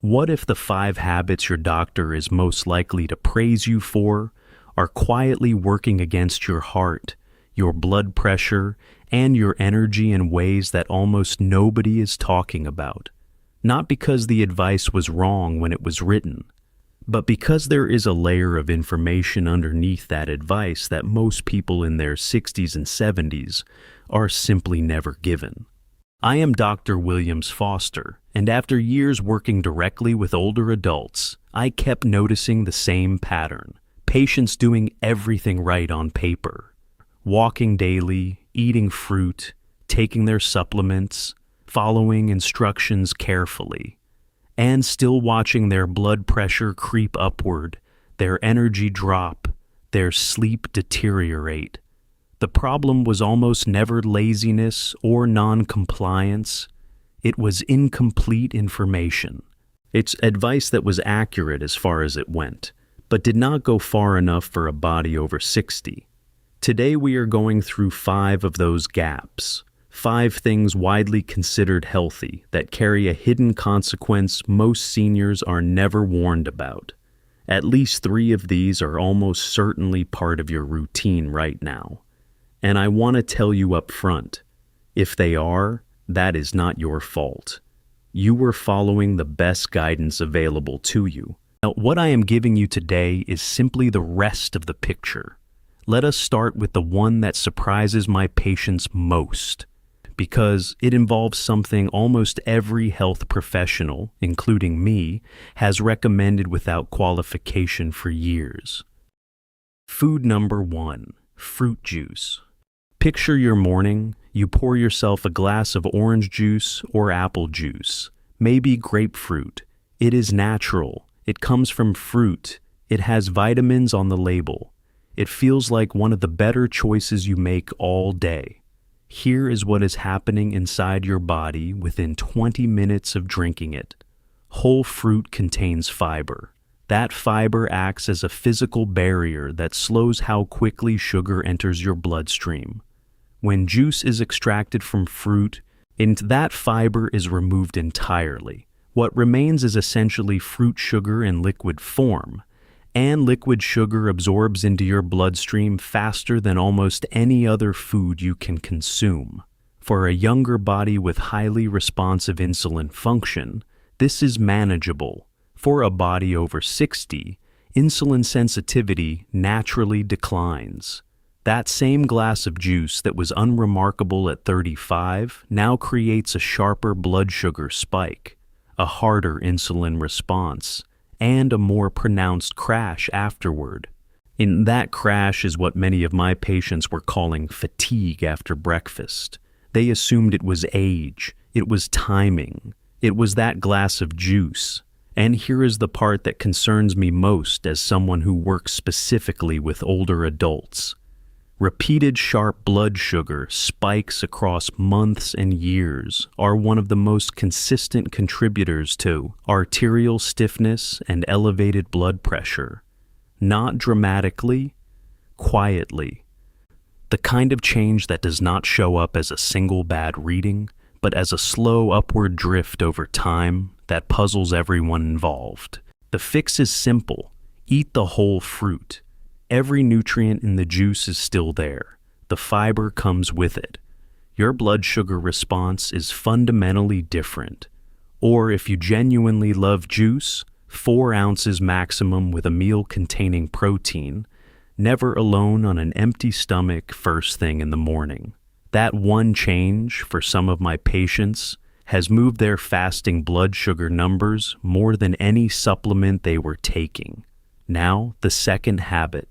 What if the 5 habits your doctor is most likely to praise you for are quietly working against your heart, your blood pressure, and your energy in ways that almost nobody is talking about? Not because the advice was wrong when it was written, but because there is a layer of information underneath that advice that most people in their 60s and 70s are simply never given. I am Dr. Williams Foster, and after years working directly with older adults, I kept noticing the same pattern. Patients doing everything right on paper. Walking daily, eating fruit, taking their supplements, following instructions carefully, and still watching their blood pressure creep upward, their energy drop, their sleep deteriorate. The problem was almost never laziness or non-compliance. It was incomplete information. It's advice that was accurate as far as it went, but did not go far enough for a body over 60. Today we are going through 5 of those gaps. 5 things widely considered healthy that carry a hidden consequence most seniors are never warned about. At least 3 of these are almost certainly part of your routine right now. And I want to tell you up front, if they are, that is not your fault. You were following the best guidance available to you. Now, what I am giving you today is simply the rest of the picture. Let us start with the one that surprises my patients most, because it involves something almost every health professional, including me, has recommended without qualification for years. Food number 1, fruit juice. Picture your morning. You pour yourself a glass of orange juice or apple juice, maybe grapefruit. It is natural. It comes from fruit. It has vitamins on the label. It feels like one of the better choices you make all day. Here is what is happening inside your body within 20 minutes of drinking it. Whole fruit contains fiber. That fiber acts as a physical barrier that slows how quickly sugar enters your bloodstream. When juice is extracted from fruit, that fiber is removed entirely. What remains is essentially fruit sugar in liquid form, and liquid sugar absorbs into your bloodstream faster than almost any other food you can consume. For a younger body with highly responsive insulin function, this is manageable. For a body over 60, insulin sensitivity naturally declines. That same glass of juice that was unremarkable at 35 now creates a sharper blood sugar spike, a harder insulin response, and a more pronounced crash afterward. In that crash is what many of my patients were calling fatigue after breakfast. They assumed it was age, it was timing, it was that glass of juice. And here is the part that concerns me most as someone who works specifically with older adults. Repeated sharp blood sugar spikes across months and years are one of the most consistent contributors to arterial stiffness and elevated blood pressure. Not dramatically, quietly. The kind of change that does not show up as a single bad reading, but as a slow upward drift over time that puzzles everyone involved. The fix is simple. Eat the whole fruit. Every nutrient in the juice is still there. The fiber comes with it. Your blood sugar response is fundamentally different. Or if you genuinely love juice, 4 ounces maximum with a meal containing protein, never alone on an empty stomach first thing in the morning. That one change, for some of my patients, has moved their fasting blood sugar numbers more than any supplement they were taking. Now, the second habit.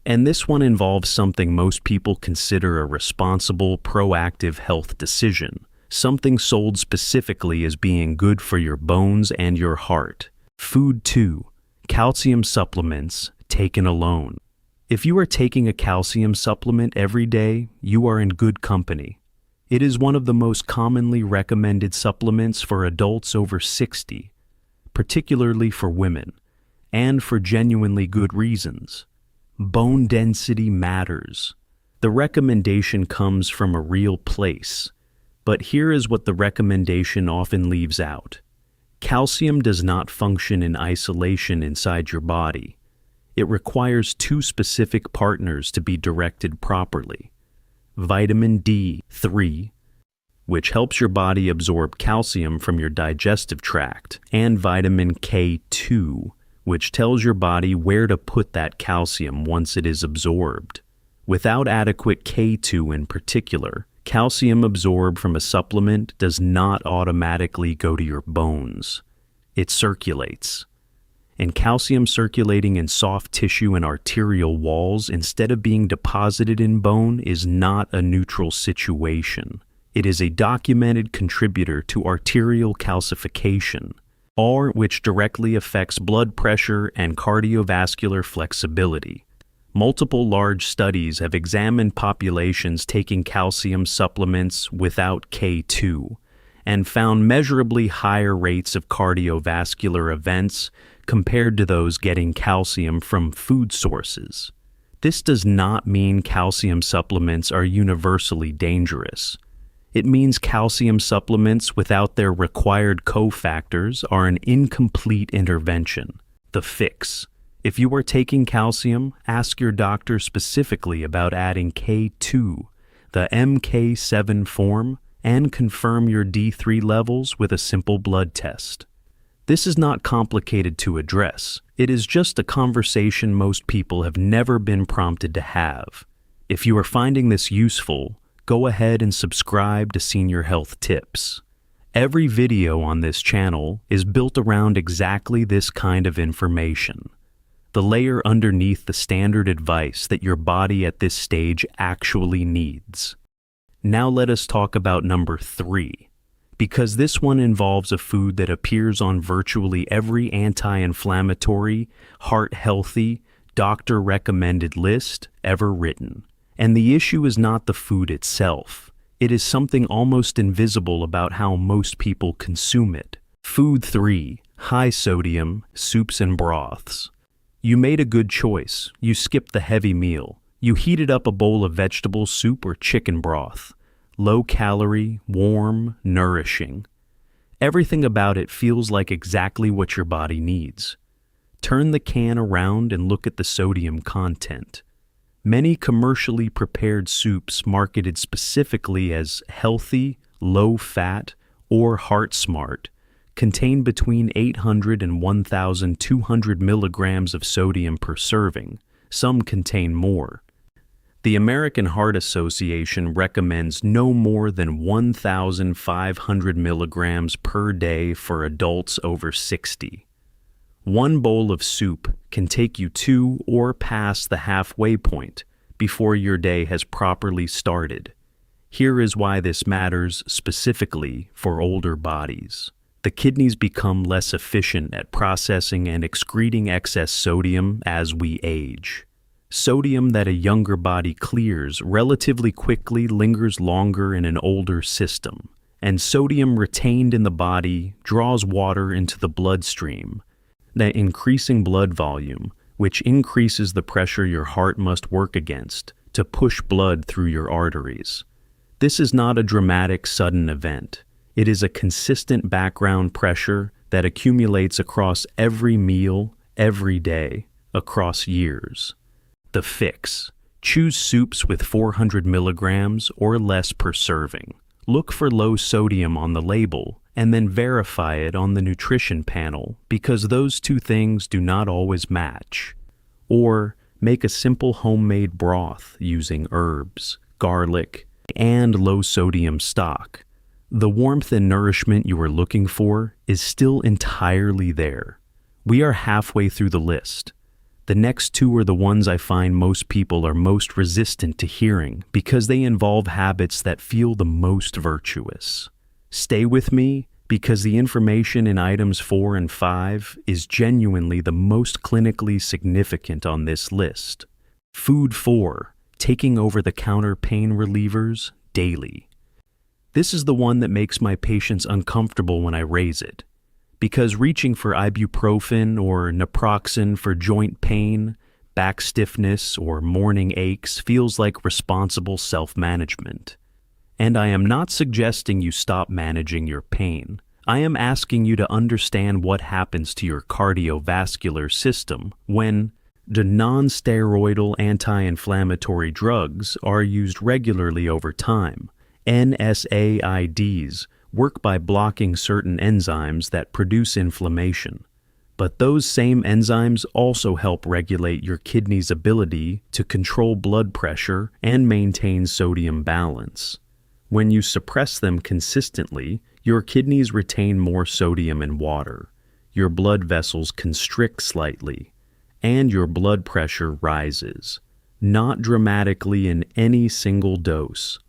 And this one involves something most people consider a responsible, proactive health decision, something sold specifically as being good for your bones and your heart. Food 2, calcium supplements taken alone. If you are taking a calcium supplement every day, you are in good company. It is one of the most commonly recommended supplements for adults over 60, particularly for women, and for genuinely good reasons. Bone density matters. The recommendation comes from a real place, but here is what the recommendation often leaves out. Calcium does not function in isolation inside your body. It requires two specific partners to be directed properly. Vitamin D3, which helps your body absorb calcium from your digestive tract, and vitamin K2, which tells your body where to put that calcium once it is absorbed. Without adequate K2 in particular, calcium absorbed from a supplement does not automatically go to your bones. It circulates. And calcium circulating in soft tissue and arterial walls instead of being deposited in bone is not a neutral situation. It is a documented contributor to arterial calcification, all which directly affects blood pressure and cardiovascular flexibility. Multiple large studies have examined populations taking calcium supplements without K2 and found measurably higher rates of cardiovascular events compared to those getting calcium from food sources. This does not mean calcium supplements are universally dangerous. It means calcium supplements without their required cofactors are an incomplete intervention. The fix. If you are taking calcium, ask your doctor specifically about adding K2, the MK7 form, and confirm your D3 levels with a simple blood test. This is not complicated to address. It is just a conversation most people have never been prompted to have. If you are finding this useful, go ahead and subscribe to Senior Health Tips. Every video on this channel is built around exactly this kind of information. The layer underneath the standard advice that your body at this stage actually needs. Now let us talk about number 3, because this one involves a food that appears on virtually every anti-inflammatory, heart-healthy, doctor-recommended list ever written. And the issue is not the food itself. It is something almost invisible about how most people consume it. Food 3, high sodium, soups and broths. You made a good choice. You skipped the heavy meal. You heated up a bowl of vegetable soup or chicken broth. Low calorie, warm, nourishing. Everything about it feels like exactly what your body needs. Turn the can around and look at the sodium content. Many commercially prepared soups marketed specifically as healthy, low-fat, or heart-smart contain between 800 and 1,200 milligrams of sodium per serving. Some contain more. The American Heart Association recommends no more than 1,500 milligrams per day for adults over 60. One bowl of soup can take you to or past the halfway point before your day has properly started. Here is why this matters specifically for older bodies. The kidneys become less efficient at processing and excreting excess sodium as we age. Sodium that a younger body clears relatively quickly lingers longer in an older system, and sodium retained in the body draws water into the bloodstream, that increasing blood volume, which increases the pressure your heart must work against to push blood through your arteries. This is not a dramatic, sudden event. It is a consistent background pressure that accumulates across every meal, every day, across years. The fix. Choose soups with 400 milligrams or less per serving. Look for low sodium on the label and then verify it on the nutrition panel because those two things do not always match. Or make a simple homemade broth using herbs, garlic, and low sodium stock. The warmth and nourishment you are looking for is still entirely there. We are halfway through the list. The next two are the ones I find most people are most resistant to hearing because they involve habits that feel the most virtuous. Stay with me because the information in items 4 and 5 is genuinely the most clinically significant on this list. Food 4, taking over-the-counter pain relievers daily. This is the one that makes my patients uncomfortable when I raise it, because reaching for ibuprofen or naproxen for joint pain, back stiffness, or morning aches feels like responsible self-management. And I am not suggesting you stop managing your pain. I am asking you to understand what happens to your cardiovascular system when the non-steroidal anti-inflammatory drugs are used regularly over time. NSAIDs work by blocking certain enzymes that produce inflammation. But those same enzymes also help regulate your kidney's ability to control blood pressure and maintain sodium balance. When you suppress them consistently, your kidneys retain more sodium and water, your blood vessels constrict slightly, and your blood pressure rises, not dramatically in any single dose,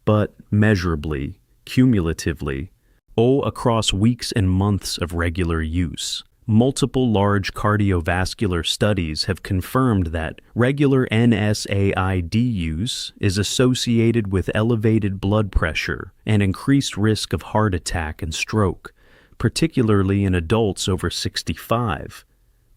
but measurably, cumulatively, across weeks and months of regular use. Multiple large cardiovascular studies have confirmed that regular NSAID use is associated with elevated blood pressure and increased risk of heart attack and stroke, particularly in adults over 65.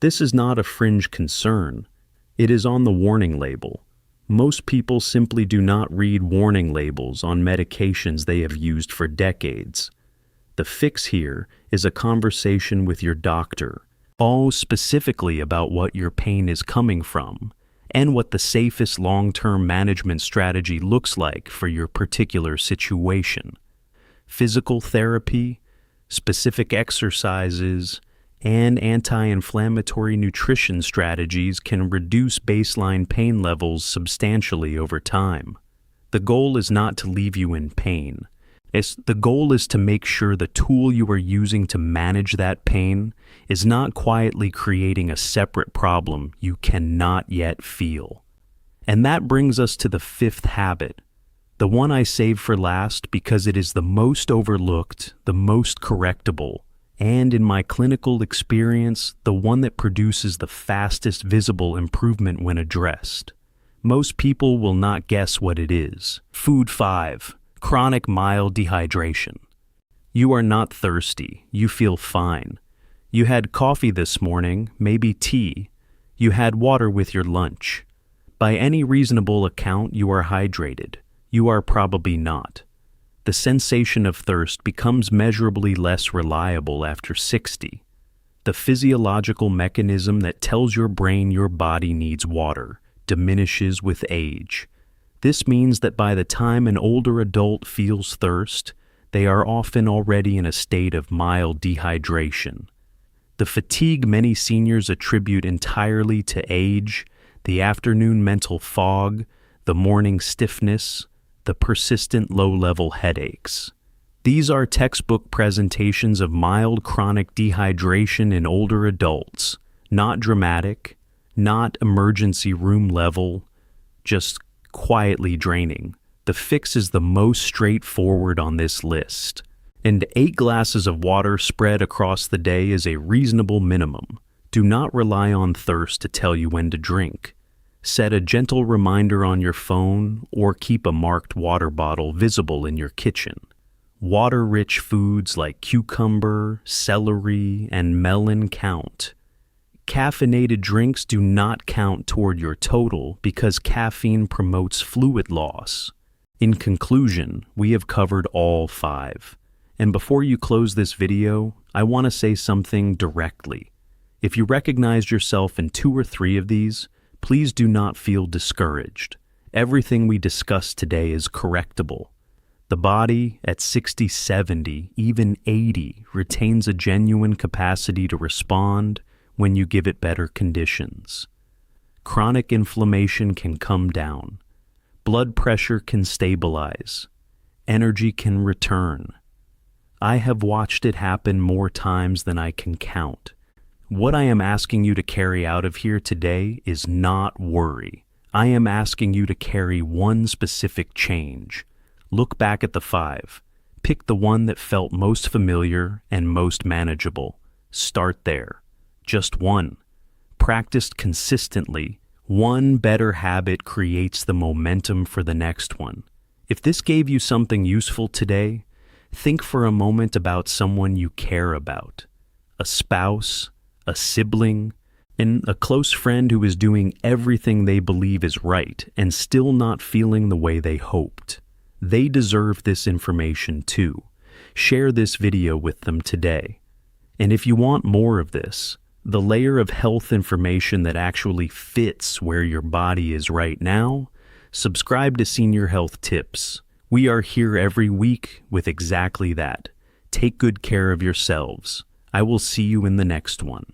This is not a fringe concern. It is on the warning label. Most people simply do not read warning labels on medications they have used for decades. The fix here is a conversation with your doctor, all specifically about what your pain is coming from and what the safest long-term management strategy looks like for your particular situation. Physical therapy, specific exercises, and anti-inflammatory nutrition strategies can reduce baseline pain levels substantially over time. The goal is not to leave you in pain. The goal is to make sure the tool you are using to manage that pain is not quietly creating a separate problem you cannot yet feel. And that brings us to the fifth habit, the one I saved for last because it is the most overlooked, the most correctable, and in my clinical experience, the one that produces the fastest visible improvement when addressed. Most people will not guess what it is. Food 5. Chronic mild dehydration. You are not thirsty. You feel fine. You had coffee this morning, maybe tea. You had water with your lunch. By any reasonable account, you are hydrated. You are probably not. The sensation of thirst becomes measurably less reliable after 60. The physiological mechanism that tells your brain your body needs water diminishes with age. This means that by the time an older adult feels thirst, they are often already in a state of mild dehydration. The fatigue many seniors attribute entirely to age, the afternoon mental fog, the morning stiffness, the persistent low-level headaches. These are textbook presentations of mild chronic dehydration in older adults, not dramatic, not emergency room level, just quietly draining. The fix is the most straightforward on this list, and 8 glasses of water spread across the day is a reasonable minimum. Do not rely on thirst to tell you when to drink. Set a gentle reminder on your phone or keep a marked water bottle visible in your kitchen. Water-rich foods like cucumber, celery, and melon count. Caffeinated drinks do not count toward your total because caffeine promotes fluid loss. In conclusion, we have covered all 5. And before you close this video, I want to say something directly. If you recognized yourself in 2 or 3 of these, please do not feel discouraged. Everything we discussed today is correctable. The body, at 60, 70, even 80, retains a genuine capacity to respond when you give it better conditions. Chronic inflammation can come down. Blood pressure can stabilize. Energy can return. I have watched it happen more times than I can count. What I am asking you to carry out of here today is not worry. I am asking you to carry one specific change. Look back at the 5. Pick the one that felt most familiar and most manageable. Start there. Just one. Practiced consistently, one better habit creates the momentum for the next one. If this gave you something useful today, think for a moment about someone you care about. A spouse, a sibling, and a close friend who is doing everything they believe is right and still not feeling the way they hoped. They deserve this information too. share this video with them today. And if you want more of this, the layer of health information that actually fits where your body is right now, subscribe to Senior Health Tips. We are here every week with exactly that. Take good care of yourselves. I will see you in the next one.